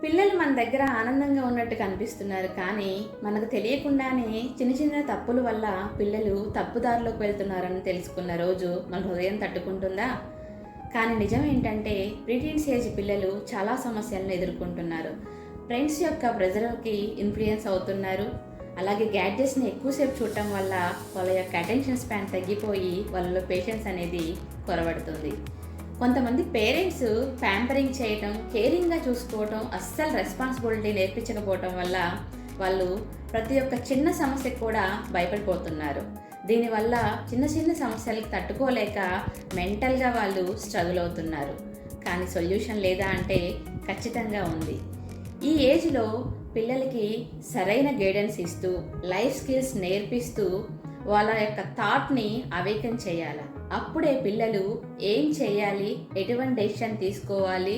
పిల్లలు మన దగ్గర ఆనందంగా ఉన్నట్టు కనిపిస్తున్నారు, కానీ మనకు తెలియకుండానే చిన్న చిన్న తప్పుల వల్ల పిల్లలు తప్పుదారిలోకి వెళ్తున్నారని తెలుసుకున్న రోజు మన హృదయం తట్టుకుంటుందా? కానీ నిజం ఏంటంటే ప్రీటీన్స్ ఏజ్ పిల్లలు చాలా సమస్యలను ఎదుర్కొంటున్నారు. ఫ్రెండ్స్ యొక్క ప్రెజర్కి ఇన్ఫ్లుయెన్స్ అవుతున్నారు. అలాగే గ్యాడ్జెట్స్ని ఎక్కువసేపు చూడటం వల్ల వాళ్ళ యొక్క అటెన్షన్ స్పాన్ తగ్గిపోయి వాళ్ళలో పేషెన్స్ అనేది కొరబడుతుంది. కొంతమంది పేరెంట్స్ ప్యాంపరింగ్ చేయటం, కేరింగ్గా చూసుకోవటం, అస్సలు రెస్పాన్సిబిలిటీ నేర్పించకపోవటం వల్ల వాళ్ళు ప్రతి ఒక్క చిన్న సమస్యకు కూడా భయపడిపోతున్నారు. దీనివల్ల చిన్న చిన్న సమస్యలకు తట్టుకోలేక మెంటల్గా వాళ్ళు స్ట్రగుల్ అవుతున్నారు. కానీ సొల్యూషన్ లేదా అంటే ఖచ్చితంగా ఉంది. ఈ ఏజ్లో పిల్లలకి సరైన గైడెన్స్ ఇస్తూ, లైఫ్ స్కిల్స్ నేర్పిస్తూ వాళ్ళ యొక్క థాట్ని అవేకన్ చేయాలి. అప్పుడే పిల్లలు ఏం చేయాలి, ఎటువంటి డెసిషన్ తీసుకోవాలి,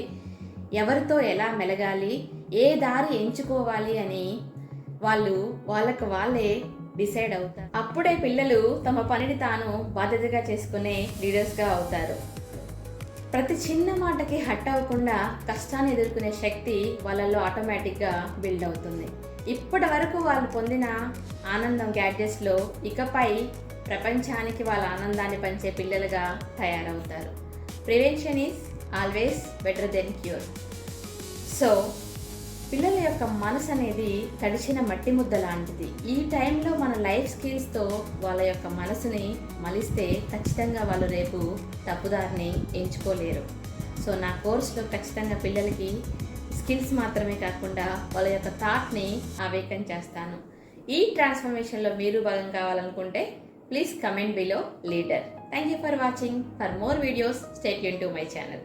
ఎవరితో ఎలా మెలగాలి, ఏ దారి ఎంచుకోవాలి అని వాళ్ళకు వాళ్ళే డిసైడ్ అవుతారు. అప్పుడే పిల్లలు తమ పనిని తాను బాధ్యతగా చేసుకునే లీడర్స్గా అవుతారు. ప్రతి చిన్న మాటకి హట్ అవ్వకుండా కష్టాన్ని ఎదుర్కొనే శక్తి వాళ్ళల్లో ఆటోమేటిక్గా బిల్డ్ అవుతుంది. ఇప్పటి వరకు వాళ్ళు పొందిన ఆనందం గ్యాడ్జెట్స్లో ఇకపై ప్రపంచానికి వాళ్ళ ఆనందాన్ని పంచే పిల్లలుగా తయారవుతారు. Prevention is always better than cure. So పిల్లల యొక్క మనసు అనేది తడిచిన మట్టి ముద్ద లాంటిది. ఈ టైంలో మన లైఫ్ స్కిల్స్తో వాళ్ళ యొక్క మనసుని మలిస్తే ఖచ్చితంగా వాళ్ళు రేపు తప్పుదారిని ఎంచుకోలేరు. సో నా కోర్సులో ఖచ్చితంగా పిల్లలకి స్కిల్స్ మాత్రమే కాకుండా వాళ్ళ యొక్క థాట్ని అవేకన్ చేస్తాను. ఈ ట్రాన్స్ఫర్మేషన్లో మీరు భాగం కావాలనుకుంటే please comment below leader. Thank you for watching. For more videos stay tune to my channel.